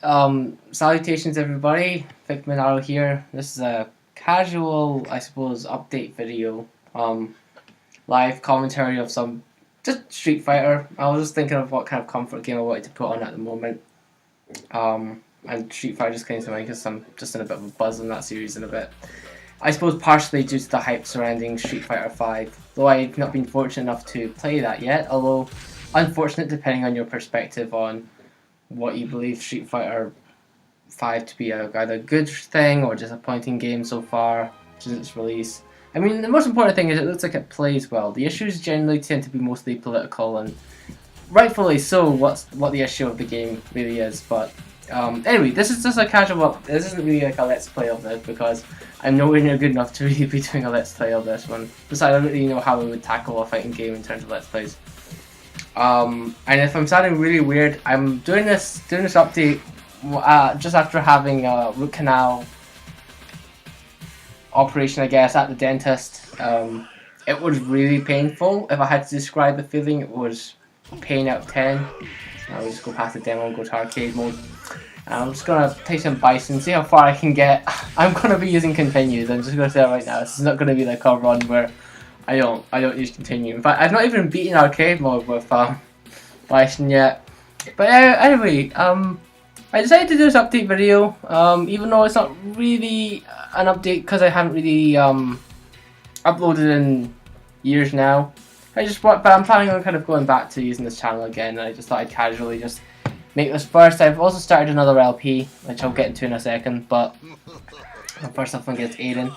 Salutations everybody, VicMonado here. This is a casual, I suppose, update video. Live commentary of some, just Street Fighter. I was just thinking of what kind of comfort game I wanted to put on at the moment. And Street Fighter just came to mind because I'm just in a bit of a buzz on that series in a bit. I suppose partially due to the hype surrounding Street Fighter 5, though I've not been fortunate enough to play that yet, although unfortunate depending on your perspective on what you believe Street Fighter 5 to be either a good thing or disappointing game so far since its release. I mean, the most important thing is it looks like it plays well. The issues generally tend to be mostly political, and rightfully so. What the issue of the game really is, but anyway, this is just a casual. This isn't really like a let's play of this because I'm nowhere near good enough to really be doing a let's play of this one. Besides, I don't really know how we would tackle a fighting game in terms of let's plays. And if I'm sounding really weird, I'm doing this update just after having a root canal operation, I guess, at the dentist. It was really painful. If I had to describe the feeling, it was pain out of 10. I'll just go past the demo and go to arcade mode. I'm just gonna take some bison, see how far I can get. I'm gonna be using continues. I'm just gonna say that right now. This is not gonna be like a run where I don't use continue. In fact, I've not even beaten arcade mode with bison yet. But anyway, I decided to do this update video, even though it's not really an update because I haven't really uploaded in years now. But I'm planning on kind of going back to using this channel again, and I just thought I'd casually just make this first. I've also started another LP, which I'll get into in a second, but first off, I'm going to get Aiden.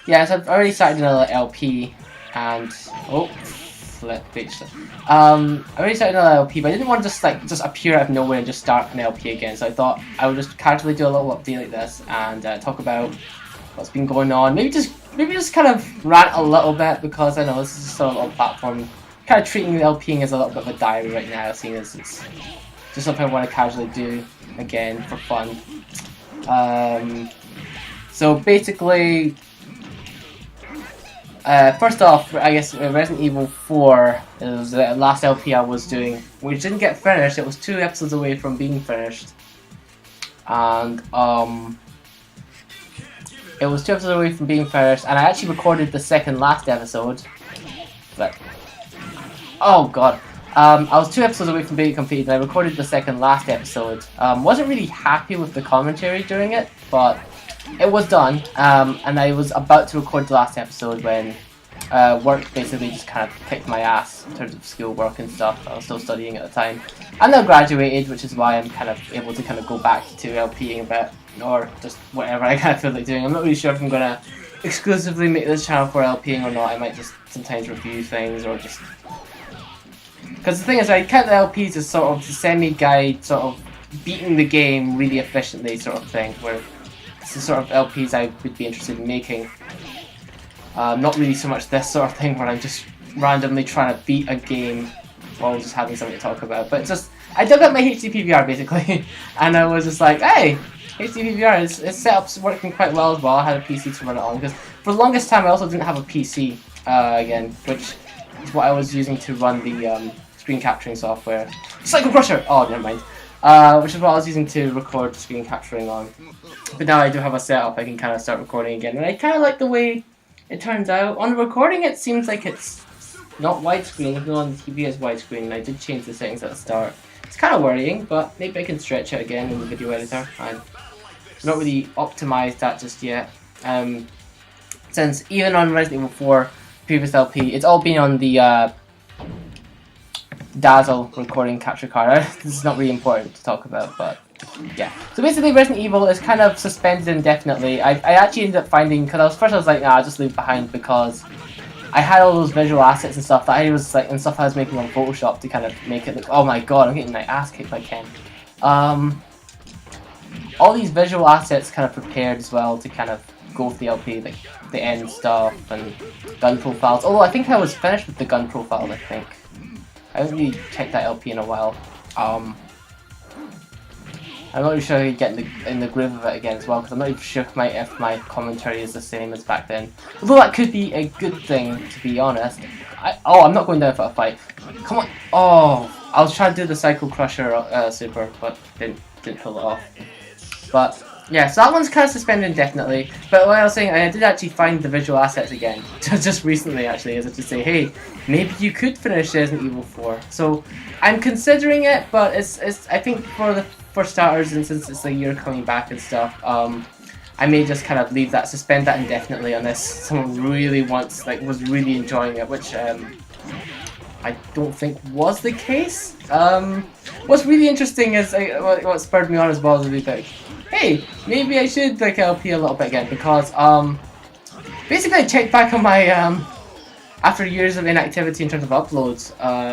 Yeah, so I've already started another LP, and I already started another LP, but I didn't want to just appear out of nowhere and just start an LP again. So I thought I would just casually do a little update like this and talk about what's been going on. Maybe just kind of rant a little bit because I know this is sort of a platform. Kind of treating the LPing as a little bit of a diary right now, seeing as it's just something I want to casually do again for fun. So basically, first off, I guess Resident Evil 4 is the last LP I was doing, which didn't get finished. It was 2 episodes away from being finished, and it was 2 episodes away from being finished, and I actually recorded the second last episode. But oh god, I was 2 episodes away from being completed, and I recorded the second last episode. Wasn't really happy with the commentary during it, but it was done, and I was about to record the last episode when work basically just kind of kicked my ass in terms of school work and stuff. I was still studying at the time. I'm now graduated, which is why I'm kind of able to kind of go back to LPing a bit, or just whatever I kind of feel like doing. I'm not really sure if I'm going to exclusively make this channel for LPing or not. I might just sometimes review things, or just... Because the thing is, I count the LPs as sort of the semi-guide, sort of beating the game really efficiently sort of thing, where it's the sort of LPs I would be interested in making. Not really so much this sort of thing where I'm just randomly trying to beat a game while just having something to talk about. But it's just, I dug up my HD PVR basically, and I was just like, hey, HD PVR, its setup's working quite well as well. I had a PC to run it on, because for the longest time I also didn't have a PC, again, which is what I was using to run the screen capturing software. Cycle Crusher! Oh, never mind. Which is what I was using to record screen capturing on. But now I do have a setup, I can kind of start recording again, and I kind of like the way it turns out. On the recording it seems like it's not widescreen, even though on the TV it's widescreen, and I did change the settings at the start. It's kind of worrying, but maybe I can stretch it again in the video editor. I'm not really optimized that just yet. Since even on Resident Evil 4 previous LP, it's all been on the Dazzle recording capture card. This is not really important to talk about, but yeah. So basically, Resident Evil is kind of suspended indefinitely. I actually ended up finding, because I was like, nah, I'll just leave it behind, because I had all those visual assets and stuff that I was like, and stuff I was making on Photoshop to kind of make it look, oh my god, I'm getting my ass kicked by Ken. All these visual assets kind of prepared as well to kind of go with the LP, like the end stuff and gun profiles. Although I think I was finished with the gun profile, I think. I haven't really checked that LP in a while. I'm not really sure I get in the groove of it again as well, because I'm not even sure if my commentary is the same as back then. Although that could be a good thing, to be honest. I'm not going down for a fight. Come on. Oh, I was trying to do the Cycle Crusher super, but didn't. didn't pull it off. But yeah, so that one's kind of suspended indefinitely. But what I was saying, I did actually find the visual assets again, just recently actually, as if to say, hey, maybe you could finish Resident Evil 4. So I'm considering it, but it's I think for starters, and since it's a year coming back and stuff, I may just kind of leave that, suspend that indefinitely unless someone really wants, like, was really enjoying it, which I don't think was the case. What's really interesting is what spurred me on as well is really like, hey, maybe I should like LP a little bit again, because basically I checked back on my after years of inactivity in terms of uploads,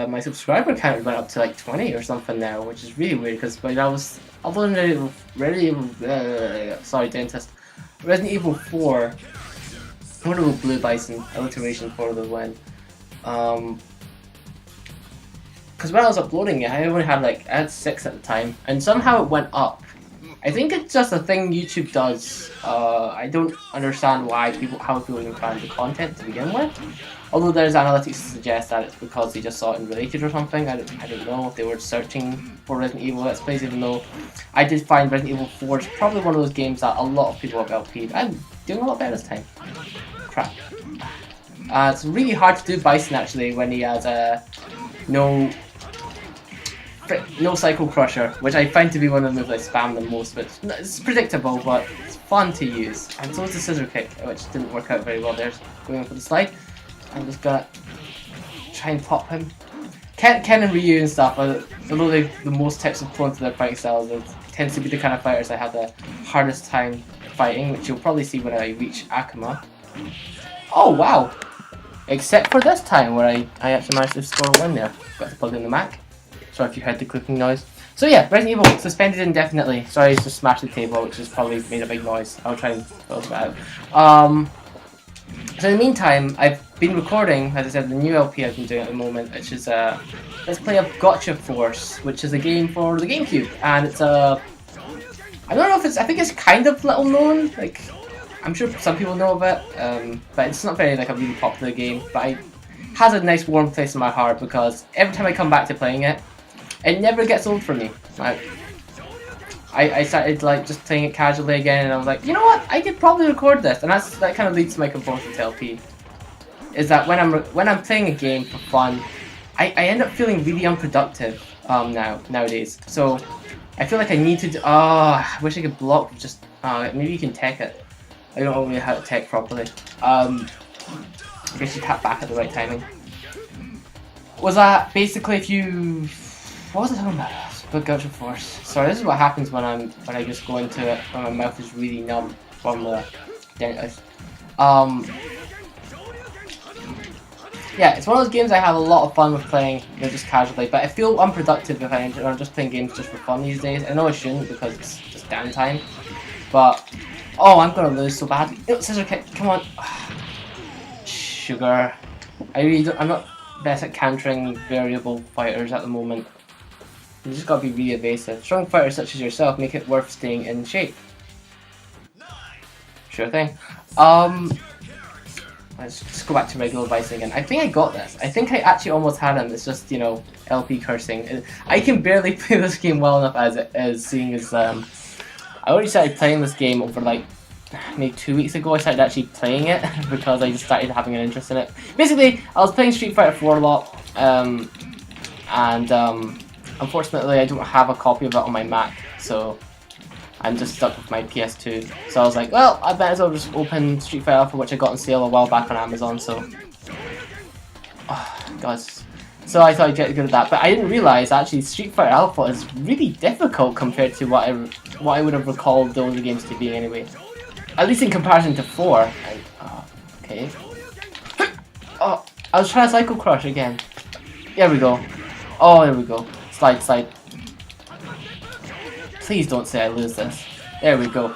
my subscriber count went up to like 20 or something now, which is really weird because when I was uploading Resident Evil 4, Wonderful Blue Bison, alliteration for the win. Because when I was uploading it, I only had I had 6 at the time, and somehow it went up. I think it's just a thing YouTube does. I don't understand how people even find the content to begin with. Although there's analytics to suggest that it's because they just saw it in related or something. I don't know if they were searching for Resident Evil Let's Plays, even though I did find Resident Evil 4 is probably one of those games that a lot of people have LP'd. I'm doing a lot better this time. Crap. It's really hard to do Bison actually when he has no Cycle Crusher, which I find to be one of the moves I spam the most, but it's predictable, but it's fun to use. And so is the Scissor Kick, which didn't work out very well there. Going on for the slide. I'm just gonna try and pop him. Ken and Ryu and stuff, although they're the most types of prone to their fighting styles, it tends to be the kind of fighters I have the hardest time fighting, which you'll probably see when I reach Akuma. Oh wow! Except for this time where I actually managed to score a win there. Got to plug in the Mac. Sorry if you heard the clicking noise. So yeah, Resident Evil, suspended indefinitely. Sorry, I just smashed the table, which has probably made a big noise. I'll try and filter that out. So in the meantime, I've been recording, as I said, the new LP I've been doing at the moment, which is Let's Play of Gotcha Force, which is a game for the GameCube, and it's I don't know if I think it's kind of little known, like, I'm sure some people know of it, but it's not very, like, a really popular game, but it has a nice warm place in my heart, because every time I come back to playing it, it never gets old for me. I started like just playing it casually again, and I was like, you know what? I could probably record this, and that kind of leads to my compulsion to LP. Is that when I'm playing a game for fun, I end up feeling really unproductive nowadays. So I feel like I need to. I wish I could block. Just maybe you can tech it. I don't know really how to tech properly. I guess you tap back at the right timing. Was that basically if you? What was I talking about? But Gotcha Force. Sorry, this is what happens when I just go into it when my mouth is really numb from the dentist. Yeah, it's one of those games I have a lot of fun with playing, just casually, but I feel unproductive if I'm just playing games just for fun these days. I know I shouldn't because it's just downtime, but I'm gonna lose so badly. Scissor Kick, come on. Sugar. I'm not best at countering variable fighters at the moment. You just gotta be really evasive. Strong fighters such as yourself make it worth staying in shape. Sure thing. Let's just go back to regular Bison again. I think I got this. I think I actually almost had him. It's just, LP cursing. I can barely play this game well enough as it is, seeing as I already started playing this game over like maybe 2 weeks ago. I started actually playing it because I just started having an interest in it. Basically, I was playing Street Fighter 4 a lot, unfortunately, I don't have a copy of it on my Mac, so I'm just stuck with my PS2. So I was like, well, I might as well just open Street Fighter Alpha, which I got on sale a while back on Amazon, so. God. So I thought I'd get good at that, but I didn't realise actually Street Fighter Alpha is really difficult compared to what I would have recalled those games to be anyway. At least in comparison to 4. Okay. I was trying to Cycle Crush again. There we go. There we go. Slide. Please don't say I lose this. There we go.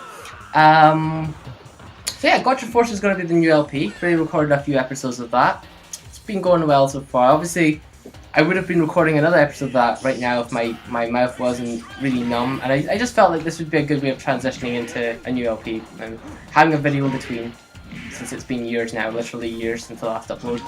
So yeah, Gotcha Force is going to be the new LP. Already recorded a few episodes of that. It's been going well so far. Obviously, I would have been recording another episode of that right now if my mouth wasn't really numb. And I just felt like this would be a good way of transitioning into a new LP and having a video in between. Since it's been years now, literally years since the last upload.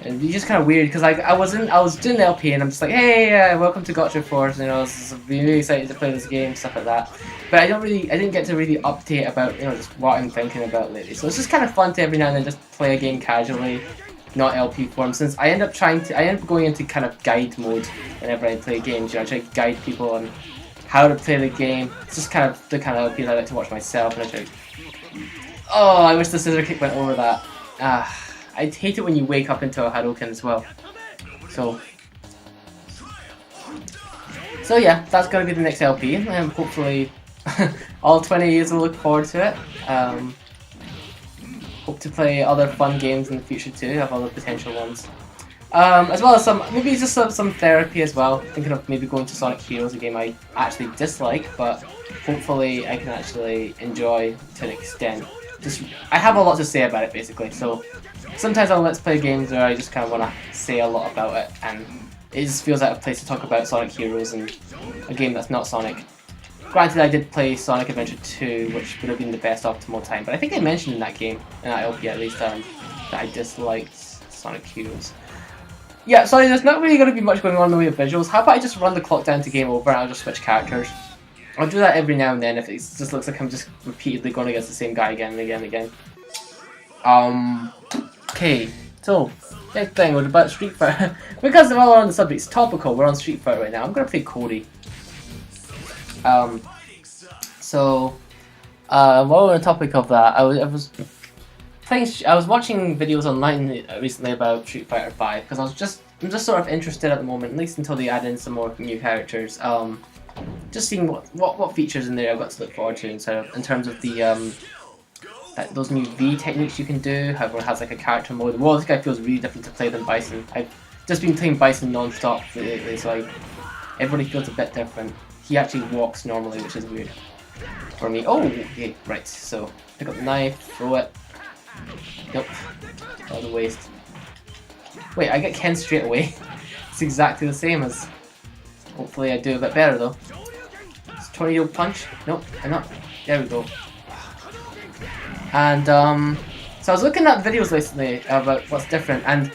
And it's just kind of weird because I was doing the LP and I'm just like, hey, welcome to Gotcha Force, and I was really excited to play this game, stuff like that. But I didn't get to really update about just what I'm thinking about lately. So it's just kind of fun to every now and then just play a game casually, not LP form. Since I end up going into kind of guide mode whenever I play games. I try to guide people on how to play the game. It's just kind of the kind of LPs I like to watch myself, and I try. Oh, I wish the scissor kick went over that. I'd hate it when you wake up into a Hadouken as well. So yeah, that's gonna be the next LP, and hopefully all 20 years will look forward to it. Hope to play other fun games in the future too, have other potential ones. As well as maybe just some therapy as well. Thinking of maybe going to Sonic Heroes, a game I actually dislike, but hopefully I can actually enjoy to an extent. I have a lot to say about it basically, so sometimes I'll let's play games where I just kind of want to say a lot about it, and it just feels like a place to talk about Sonic Heroes and a game that's not Sonic. Granted, I did play Sonic Adventure 2, which would have been the best optimal time, but I think I mentioned in that game, in that LP at least, that I disliked Sonic Heroes. Yeah, sorry, there's not really going to be much going on in the way of visuals. How about I just run the clock down to game over and I'll just switch characters? I'll do that every now and then if it just looks like I'm just repeatedly going against the same guy again and again and again. Okay, so, next thing was about Street Fighter. Because while we're on the subject, it's topical, we're on Street Fighter right now. I'm going to play Cody. While we're on the topic of that, I was watching videos online recently about Street Fighter 5 because I'm just sort of interested at the moment, at least until they add in some more new characters. Just seeing what features in there I've got to look forward to in terms of the those new V techniques you can do. How everyone has like a character mode. Well, this guy feels really different to play than Bison. I've just been playing Bison non-stop lately, so everybody feels a bit different. He actually walks normally, which is weird for me. Oh, okay, right. So pick up the knife, throw it. Nope, out of the waist. Wait, I get Ken straight away. It's exactly the same as. Hopefully, I do a bit better though. It's tornado punch. Nope, I'm not. There we go. And so I was looking at videos recently about what's different, and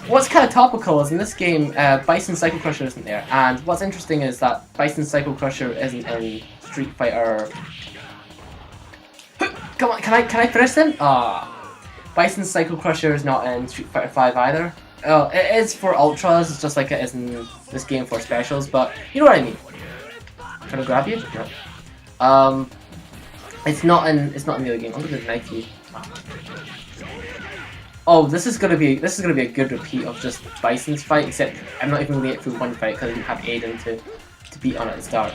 what's kind of topical is in this game, Bison Psycho Crusher isn't there, and what's interesting is that Bison Psycho Crusher isn't in Street Fighter. Come on, can I finish them? Bison Psycho Crusher is not in Street Fighter 5 either. Oh, it is for ultras, it's just like it is in this game for specials, but you know what I mean. Trying to grab you? No. It's not in the other game. I'm gonna knife you. Oh, this is gonna be a good repeat of just Bison's fight, except I'm not even gonna get through one fight because I didn't have Aiden to beat on at the start.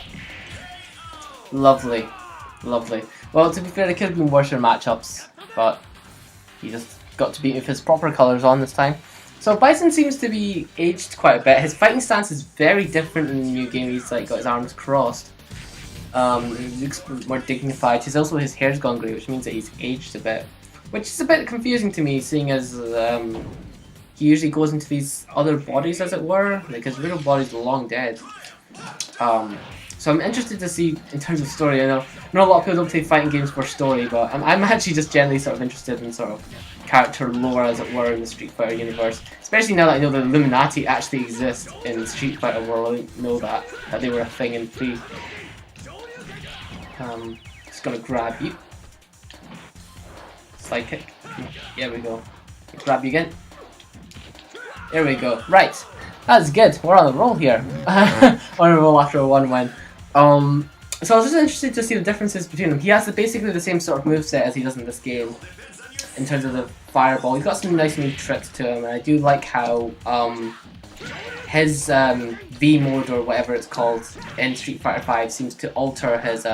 Lovely, lovely. Well, to be fair, there could have been worse matchups, but he just got to beat me with his proper colours on this time. So Bison seems to be aged quite a bit. His fighting stance is very different in the new game. He's like got his arms crossed. He looks more dignified. His hair's gone grey, which means that he's aged a bit. Which is a bit confusing to me, seeing as he usually goes into these other bodies, as it were. Like his real body's long dead. So I'm interested to see in terms of story. I know a lot of people don't play fighting games for story, but I'm actually just generally sort of interested in sort of character lore, as it were, in the Street Fighter universe. Especially now that I know the Illuminati actually exist in the Street Fighter world. I didn't know that they were a thing in 3. Just gonna grab you. Slide kick. There we go. Grab you again. There we go. Right. That's good. We're on a roll here. On a roll after a 1-win. So I was just interested to see the differences between them. He has basically the same sort of moveset as he does in this game. In terms of the fireball. He's got some nice new tricks to him, and I do like how his V mode, or whatever it's called, in Street Fighter 5 seems to alter his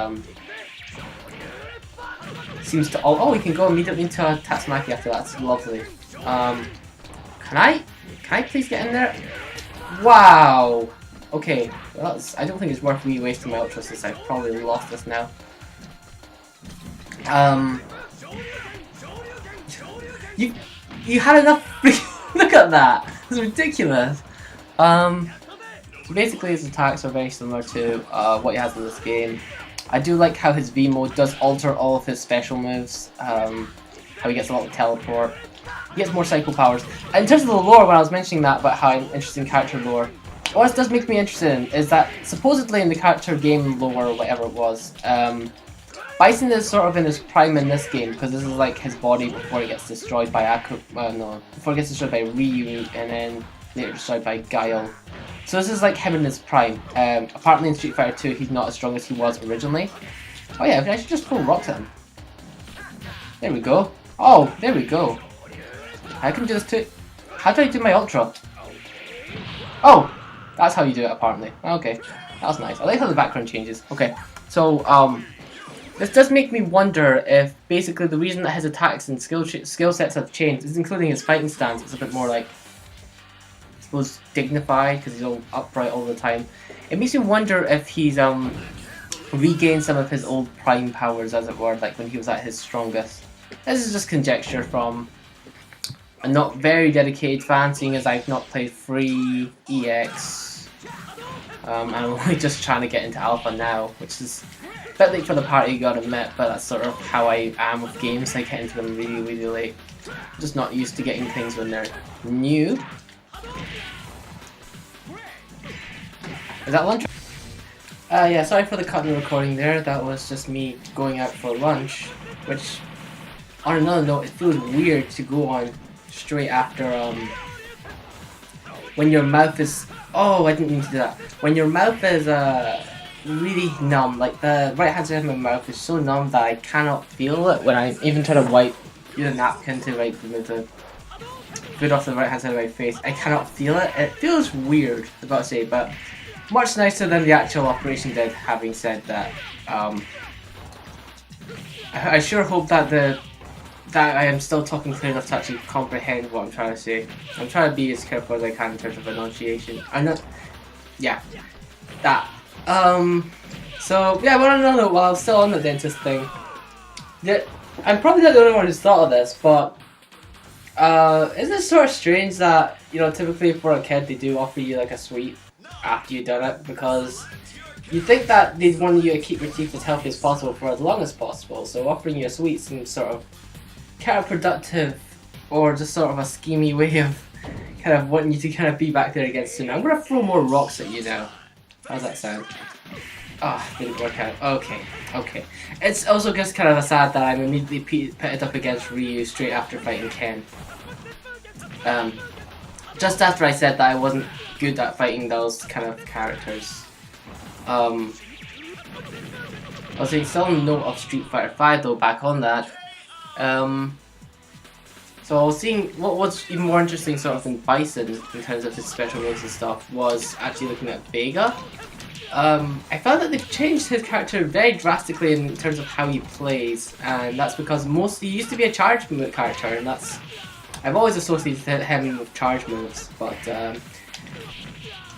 oh, he can go immediately into a Tatsumaki after that. That's lovely. Can I please get in there? Wow. Okay, well, I don't think it's worth me wasting my ultra since I've probably lost this now. You had enough. Look at that. It's ridiculous. Basically, his attacks are very similar to what he has in this game. I do like how his V mode does alter all of his special moves. How he gets a lot of teleport. He gets more psycho powers. And in terms of the lore, when I was mentioning that about how I'm interested in character lore, what it does make me interested in is that supposedly in the character game lore or whatever it was, Bison is sort of in his prime in this game because this is like his body before it gets destroyed by before it gets destroyed by Ryu and then later destroyed by Guile. So this is like him in his prime. Apparently in Street Fighter 2 he's not as strong as he was originally. Oh yeah, I should just throw rocks at him. There we go. Oh, there we go. I can do this too. How do I do my ultra? Oh, that's how you do it apparently. Okay, that was nice. I like how the background changes. Okay, so this does make me wonder if basically the reason that his attacks and skill sets have changed is including his fighting stance. It's a bit more like, I suppose, dignified because he's all upright all the time. It makes me wonder if he's regained some of his old prime powers, as it were, like when he was at his strongest. This is just conjecture from a not very dedicated fan, seeing as I've not played free EX. I'm only just trying to get into Alpha now, which is a bit late for the party, you gotta admit, but that's sort of how I am with games. I get into them really, really late. I'm just not used to getting things when they're new. Is that lunch? Yeah, sorry for the cut in the recording there. That was just me going out for lunch, which, on another note, it feels weird to go on straight after, when your mouth is, oh, I didn't mean to do that. When your mouth is, really numb, like the right hand side of my mouth is so numb that I cannot feel it when I even try to use a napkin to like remove the food off the right hand side of my face. I cannot feel it. It feels weird, I was about to say, but much nicer than the actual operation did, having said that. I sure hope that I am still talking clear enough to actually comprehend what I'm trying to say. I'm trying to be as careful as I can in terms of enunciation. I'm not... Yeah. That. So, yeah, but I don't know, while I was still on the dentist thing, I'm probably not the only one who's thought of this, but isn't it sort of strange that, you know, typically for a kid they do offer you like a sweet after you've done it, because you think that they want you to keep your teeth as healthy as possible for as long as possible, so offering you a sweet seems sort of counterproductive, or just sort of a schemy way of kind of wanting you to kind of be back there again soon. I'm gonna throw more rocks at you now. How's that sound? Ah, oh, didn't work out. Okay, okay. It's also just kind of sad that I'm immediately pitted up against Ryu straight after fighting Ken. Just after I said that I wasn't good at fighting those kind of characters. I was saying, still on the note of Street Fighter 5 though, back on that. So I was seeing, what was even more interesting sort of in Bison, in terms of his special moves and stuff, was actually looking at Vega. I found that they've changed his character very drastically in terms of how he plays, and that's because he used to be a charge move character, and I've always associated him with charge moves, but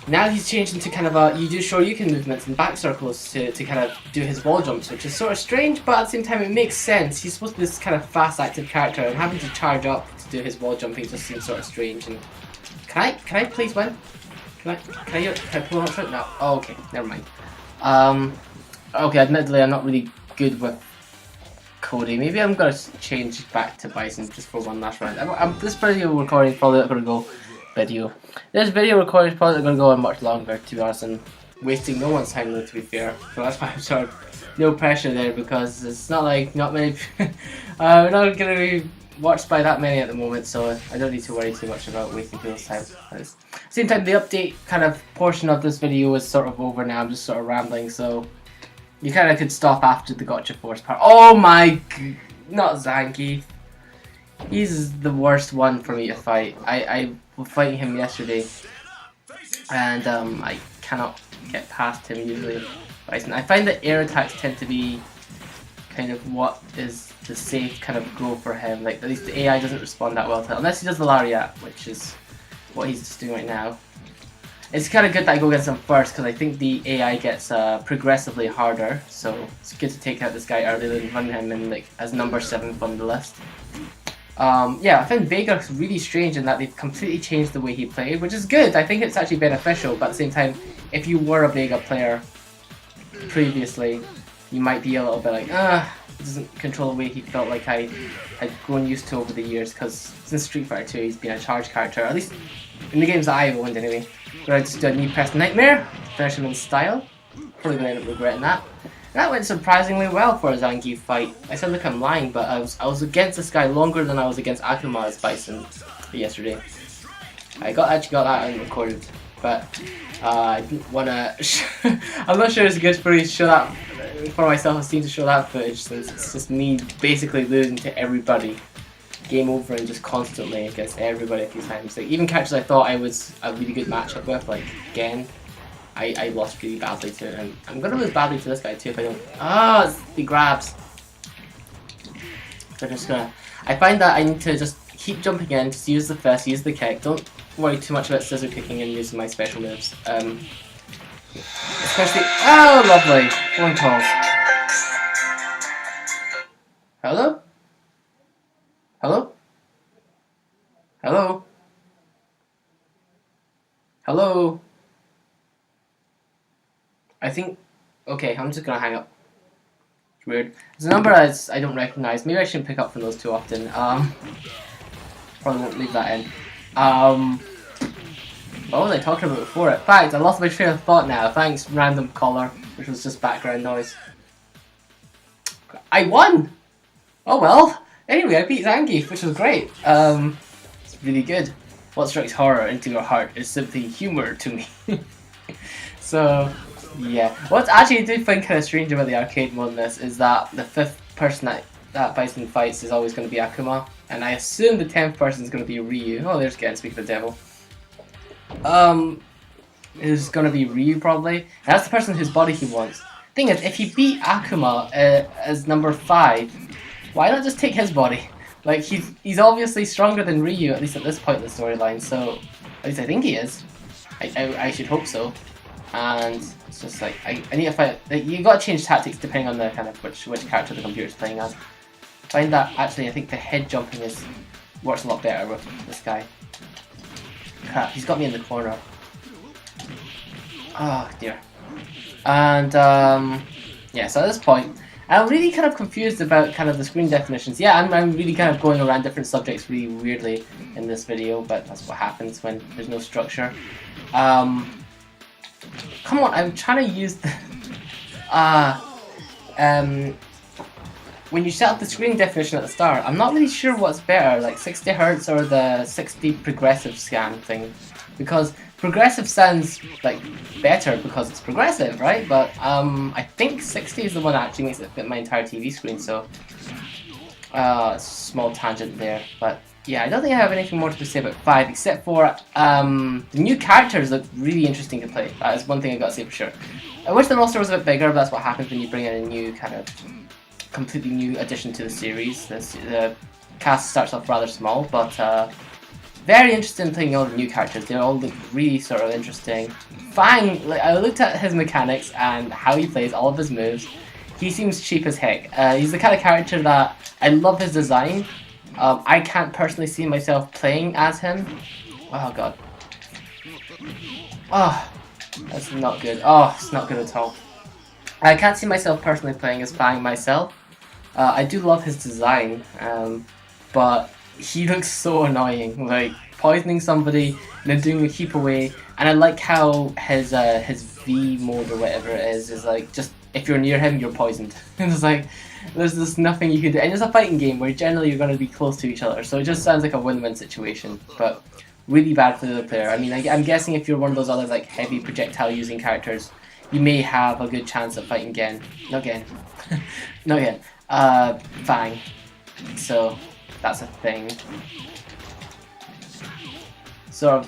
now he's changed into kind of you do Shoryuken movements and back circles to kind of do his wall jumps, which is sort of strange, but at the same time it makes sense. He's supposed to be this kind of fast active character, and having to charge up to do his wall jumping just seems sort of strange. And can I please win? Can I pull on it? No. Oh, okay, never mind. Okay, admittedly I'm not really good with Cody. Maybe I'm gonna change back to Bison just for one last round. This video recording is probably not gonna go This video recording is probably going to go on much longer, to be honest, and wasting no one's time, though, to be fair. So that's why I'm sort of no pressure there, because it's not like not many. We're not going to be watched by that many at the moment, so I don't need to worry too much about wasting people's time. At the same time, the update kind of portion of this video is sort of over now. I'm just sort of rambling, so you kind of could stop after the Gotcha Force part. Oh my, not Zangief. He's the worst one for me to fight. I was fighting him yesterday, and I cannot get past him usually. I find that air attacks tend to be kind of what is the safe kind of go for him. Like, at least the AI doesn't respond that well to it, unless he does the Lariat, which is what he's just doing right now. It's kind of good that I go against him first, because I think the AI gets progressively harder, so it's good to take out this guy early and run him in like as number 7 on the list. Yeah, I find Vega really strange in that they've completely changed the way he played, which is good. I think it's actually beneficial, but at the same time, if you were a Vega player previously, you might be a little bit like, doesn't control the way he felt like I had grown used to over the years, because since Street Fighter 2 he's been a charge character, at least in the games that I've owned anyway. Where I just do a knee press nightmare, finish him in style. Probably going to end up regretting that. And that went surprisingly well for a Zangief fight. I said look I'm lying, but I was against this guy longer than I was against Akuma's Bison yesterday. I actually got that unrecorded, but I didn't want to. I'm not sure it's good for me to show that for my self-esteem to show that footage, since it's just me basically losing to everybody, game over, and just constantly against everybody a few times. Like even characters I thought I was a really good matchup with, like Gen, I lost really badly to, and I'm gonna lose badly to this guy too if I don't. Ah, the grabs. So I'm just gonna. I find that I need to just keep jumping in, just use the fist, use the kick. Don't worry too much about scissor kicking and using my special moves. Especially. Oh, lovely. Phone calls. Hello? Hello? Hello? Hello? I think. Okay, I'm just gonna hang up. It's weird. There's a number I don't recognize. Maybe I shouldn't pick up from those too often. Probably won't leave that in. What was I talking about before? In fact, I lost my train of thought now. Thanks, random caller, which was just background noise. I won! Oh well. Anyway, I beat Zangief, which was great. It's really good. What strikes horror into your heart is simply humor to me. So, yeah. What I actually do find kind of strange about the arcade mode in this is that the 5th person that Bison fights is always going to be Akuma, and I assume the 10th person is going to be Ryu. Oh, there's Gen, speaking of the devil. Is going to be Ryu probably. And that's the person whose body he wants. Thing is, if he beat Akuma as number 5, why not just take his body? Like he's obviously stronger than Ryu, at least at this point in the storyline. So at least I think he is. I should hope so. And it's just like I need to fight. Like, you got to change tactics depending on the kind of which character the computer's playing as. Find that actually I think the head jumping works a lot better with this guy. Crap, he's got me in the corner. Oh dear. And yeah, so at this point, I'm really kind of confused about kind of the screen definitions. Yeah, I'm really kind of going around different subjects really weirdly in this video, but that's what happens when there's no structure. Come on, I'm trying to use the when you set up the screen definition at the start, I'm not really sure what's better, like 60 Hz or the 60 progressive scan thing, because progressive sounds like better because it's progressive, right? But I think 60 is the one that actually makes it fit my entire TV screen. So small tangent there, but yeah, I don't think I have anything more to say about 5 except for the new characters look really interesting to play. That is one thing I gotta say for sure. I wish the roster was a bit bigger, but that's what happens when you bring in a new kind of completely new addition to the series. The cast starts off rather small, but very interested in playing all the new characters. They all look really sort of interesting. Fang, like, I looked at his mechanics and how he plays all of his moves. He seems cheap as heck. He's the kind of character that I love his design. I can't personally see myself playing as him. Oh god. Oh, that's not good. Oh, it's not good at all. I can't see myself personally playing as Fang myself. I do love his design, but he looks so annoying. Like poisoning somebody and then doing a heap away. And I like how his V mode or whatever it is like just if you're near him, you're poisoned. And it's like there's just nothing you can do. And it's a fighting game where generally you're going to be close to each other, so it just sounds like a win-win situation. But really bad for the other player. I mean, I'm guessing if you're one of those other like heavy projectile using characters, you may have a good chance of fighting Gen. Not Gen. Not Gen. Fang. So that's a thing. So I'm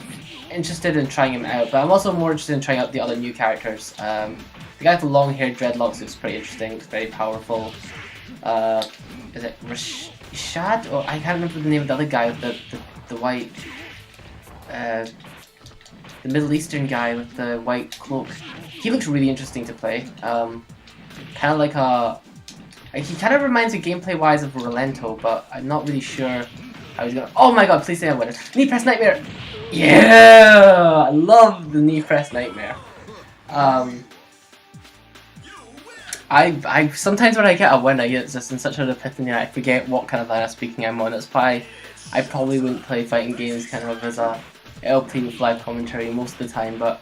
interested in trying him out, but I'm also more interested in trying out the other new characters. The guy with the long haired dreadlocks looks pretty interesting. It's very powerful. Is it Rashad? Or I can't remember the name of the other guy with the white. The Middle Eastern guy with the white cloak. He looks really interesting to play. Kind of like he kind of reminds me gameplay wise of Rolento, but I'm not really sure how he's gonna. Oh my god! Please say I win it. Knee press nightmare. Yeah, I love the knee press nightmare. I sometimes when I get a win, I get just in such an epiphany. I forget what kind of line of speaking I'm on. It's why I probably wouldn't play fighting games kind of as a LP with live commentary most of the time. But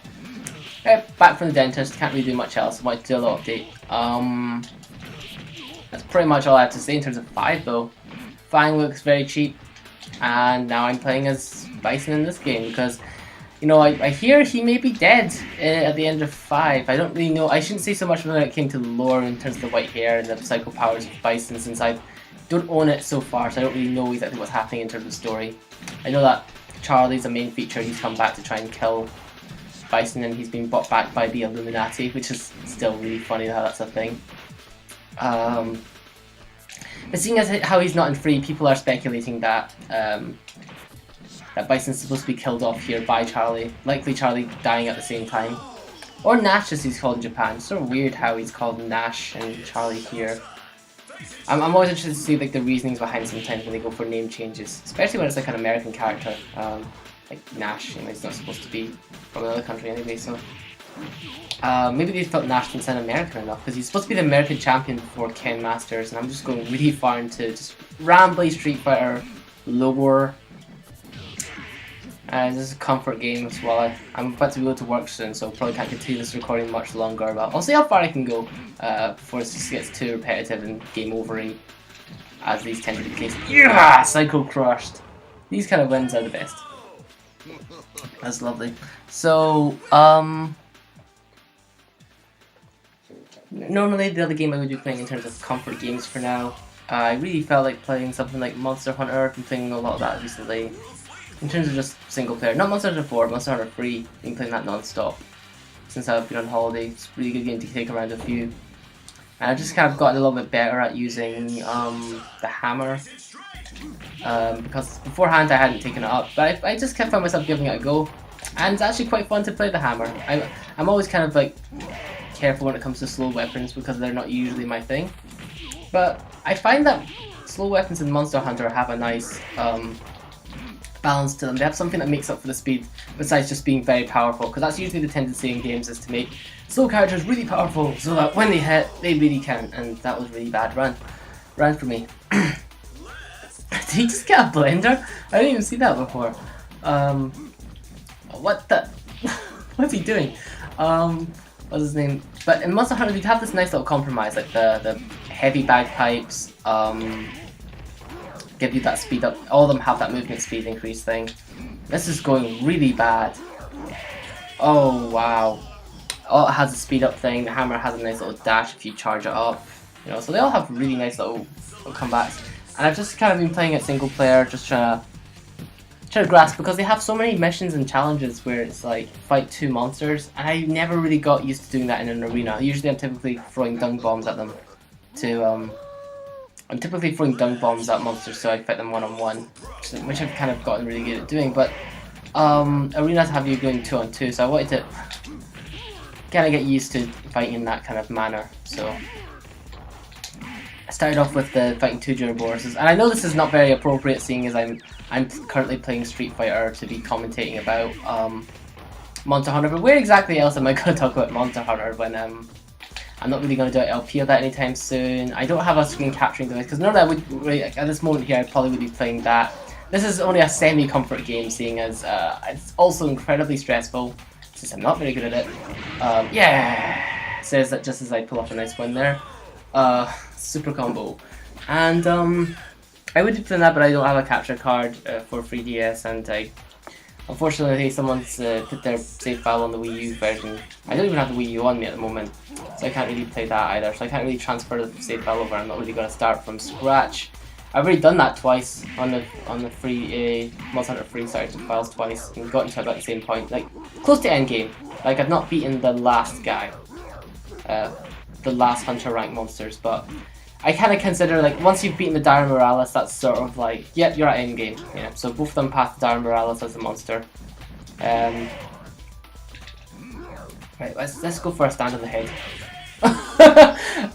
back from the dentist, can't really do much else. I wanted to do a little update. That's pretty much all I have to say in terms of 5 though. Fang looks very cheap, and now I'm playing as Bison in this game because, you know, I hear he may be dead at the end of 5. I don't really know. I shouldn't say so much when it came to the lore in terms of the white hair and the psycho powers of Bison, since I don't own it so far, so I don't really know exactly what's happening in terms of story. I know that Charlie's a main feature. He's come back to try and kill Bison, and he's been brought back by the Illuminati, which is still really funny how that's a thing. But seeing as how he's not in free, people are speculating that that Bison's supposed to be killed off here by Charlie. Likely Charlie dying at the same time. Or Nash as he's called in Japan. It's sort of weird how he's called Nash and Charlie here. I'm always interested to see like the reasonings behind sometimes when they go for name changes. Especially when it's like an American character. Like Nash, you know, he's not supposed to be from another country anyway, so... maybe they felt Nash didn't sound American enough, because he's supposed to be the American champion before Ken Masters, and I'm just going really far into just rambly Street Fighter lore. This is a comfort game as well. I'm about to go to work soon, so probably can't continue this recording much longer, but I'll see how far I can go before it just gets too repetitive and game over-y, as these tend to be the case. Yeah! Psycho crushed! These kind of wins are the best. That's lovely. So, normally the other game I would be playing in terms of comfort games for now, I really felt like playing something like Monster Hunter. I've been playing a lot of that recently. In terms of just single player, not Monster Hunter 4, Monster Hunter 3, been playing that non-stop since I've been on holiday. It's a really good game to take around a few. And I've just kind of gotten a little bit better at using the hammer. Because beforehand I hadn't taken it up, but I just kept on myself giving it a go. And it's actually quite fun to play the hammer. I'm always kind of like careful when it comes to slow weapons because they're not usually my thing. But I find that slow weapons in Monster Hunter have a nice balance to them. They have something that makes up for the speed besides just being very powerful, because that's usually the tendency in games, is to make slow characters really powerful so that when they hit, they really can, and that was a really bad run for me. Did he just get a blender? I didn't even see that before. What the... What's he doing? What's his name? But in Monster Hunter, you'd have this nice little compromise, like the heavy bagpipes, give you that speed up. All of them have that movement speed increase thing. This is going really bad. Oh, wow. Oh, it has a speed up thing. The hammer has a nice little dash if you charge it up. You know, so they all have really nice little comebacks. And I've just kind of been playing it single player, just trying to grasp, because they have so many missions and challenges where it's like fight 2 monsters, and I never really got used to doing that in an arena. Usually I'm typically throwing dung bombs at them I'm typically throwing dung bombs at monsters so I fight them one-on-one, which I've kind of gotten really good at doing, but arenas have you going 2-on-2, so I wanted to kind of get used to fighting in that kind of manner. So I started off with the fighting 2 Duroboruses, and I know this is not very appropriate seeing as I'm currently playing Street Fighter to be commentating about Monster Hunter, but where exactly else am I going to talk about Monster Hunter when I'm not really going to do an LP of that anytime soon. I don't have a screen capturing device, because normally I would, right, at this moment here, I probably would be playing that. This is only a semi-comfort game, seeing as it's also incredibly stressful, since I'm not very good at it. Yeah! Says that just as I pull off a nice win there. Super combo. And I would be playing that, but I don't have a capture card for 3DS, and unfortunately someone's put their save file on the Wii U version. I don't even have the Wii U on me at the moment, so I can't really play that either, so I can't really transfer the save file over. I'm not really going to start from scratch. I've already done that twice on the free Monster Hunter free started files twice, and got into about the same point, like close to end game. Like I've not beaten the last guy, the last Hunter rank monsters, but I kind of consider, like, once you've beaten the Dire Morales, that's sort of like, yep, you're at endgame. Yeah, so both of them passed the Dire Morales as a monster. Right, let's go for a stand on the head.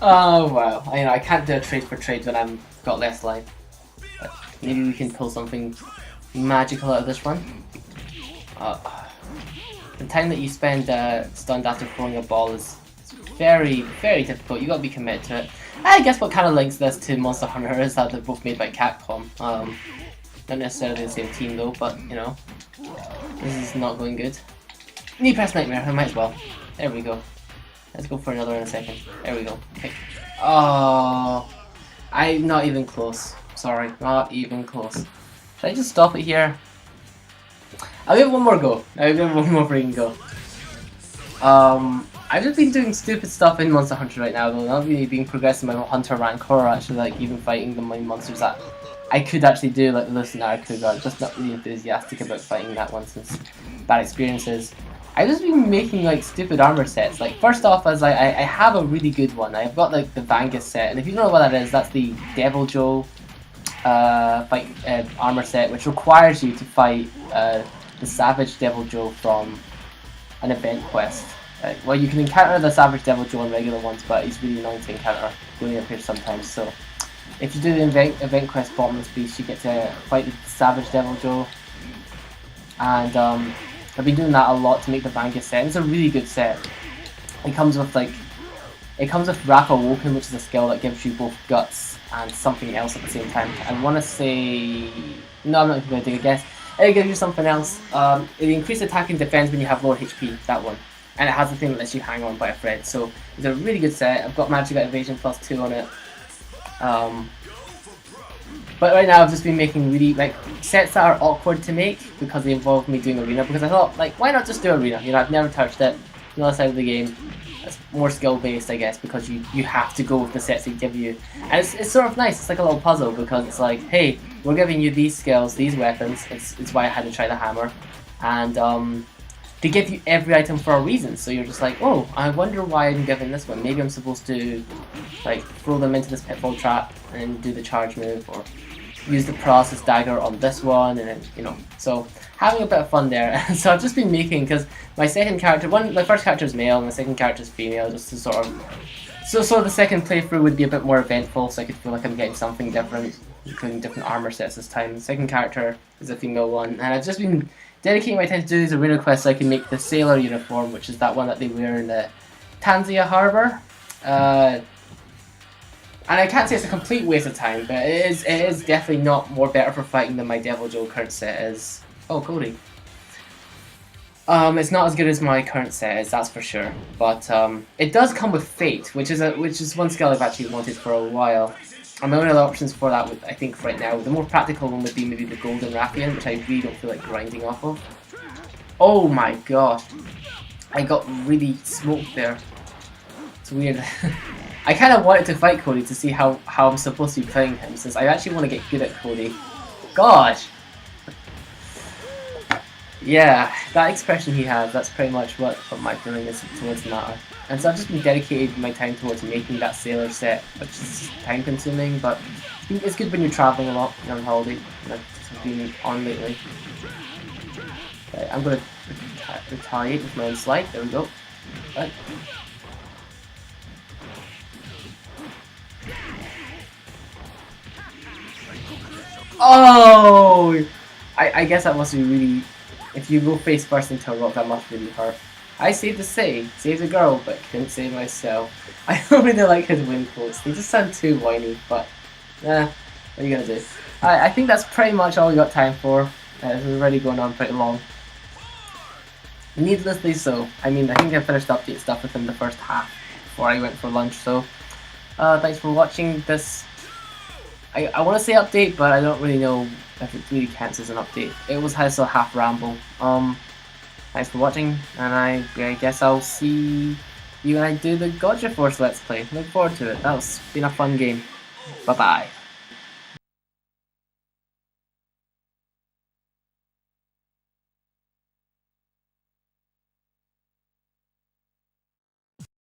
Oh wow, I can't do a trade for trade when I've got less life. But maybe we can pull something magical out of this one. The time that you spend stunned after throwing a ball is very, very difficult. You gotta be committed to it. I guess what kind of links this to Monster Hunter is that they're both made by Capcom. Not necessarily the same team though, but you know, this is not going good. Knee press nightmare, I might as well. There we go. Let's go for another in a second. There we go. Okay. Oh, I'm not even close. Sorry, not even close. Should I just stop it here? I'll give it one more go. I'll give it one more freaking go. I've just been doing stupid stuff in Monster Hunter right now though. Not really been progressing my Hunter rank or actually like even fighting the main monsters that I could actually do, like the Lucinar Cougar. I'm just not really enthusiastic about fighting that one since bad experiences. I've just been making like stupid armor sets. Like first off, as I have a really good one. I've got like the Vangus set, and if you don't know what that is, that's the Devil Joe armor set, which requires you to fight the Savage Devil Joe from an event quest. Well, you can encounter the Savage Devil Joe on regular ones, but he's really annoying to encounter. He only appears sometimes. So if you do the event quest Bottomless Beast, you get to fight the Savage Devil Joe, and I've been doing that a lot to make the Vangus set. It's a really good set. It comes with Wrath Awoken, which is a skill that gives you both guts and something else at the same time. I want to say no, I'm not going to take a guess. It'll give you something else. It increases attack and defense when you have lower HP. That one. And it has the thing that lets you hang on by a thread. So it's a really good set. I've got Magic Evasion +2 on it. But right now I've just been making really like sets that are awkward to make because they involve me doing arena. Because I thought, like, why not just do arena? You know, I've never touched it. Another side of the game. It's more skill based, I guess, because you have to go with the sets they give you. And it's sort of nice. It's like a little puzzle because it's like, hey, we're giving you these skills, these weapons. It's why I had to try the hammer, and they give you every item for a reason. So you're just like, oh, I wonder why I'm given this one. Maybe I'm supposed to like throw them into this pitfall trap and do the charge move, or use the paralysis dagger on this one, and then, you know. So having a bit of fun there. So I've just been making, because my second character, my first character is male, and my second character is female, just to sort of, so the second playthrough would be a bit more eventful, so I could feel like I'm getting something different, including different armor sets this time. The second character is a female one, and I've just been dedicating my time to do these arena quests so I can make the sailor uniform, which is that one that they wear in the Tanzania Harbour. And I can't say it's a complete waste of time, but it is definitely not more better for fighting than my Devil Joe current set is. Oh, Cody. It's not as good as my current set is, that's for sure. But it does come with Fate, which is one skill I've actually wanted for a while. And my only other options for that, I think right now, the more practical one would be maybe the Golden Raffian, which I really don't feel like grinding off of. Oh my gosh. I got really smoked there. It's weird. I kind of wanted to fight Cody to see how I'm supposed to be playing him, since I actually want to get good at Cody. Gosh! Yeah, that expression he has, that's pretty much what my feeling is towards the matter. And so I've just been dedicating my time towards making that sailor set, which is time consuming, but it's good when you're travelling a lot, you're on holiday, like I've been on lately. Right, I'm going to retaliate with my own slide, there we go. Right. Oh! I guess that must be really... If you go face first into a rock, that must really hurt. I saved the girl, but couldn't save myself. I don't really like his win quotes. They just sound too whiny, but... what are you gonna do? I think that's pretty much all we got time for. This is already going on pretty long. Needlessly so. I mean, I think I finished update stuff within the first half before I went for lunch, so... thanks for watching this... I want to say update, but I don't really know if it really counts as an update. It was a half ramble. Thanks for watching, and I guess I'll see you when I do the Gotcha Force Let's Play. Look forward to it. That's been a fun game. Bye bye.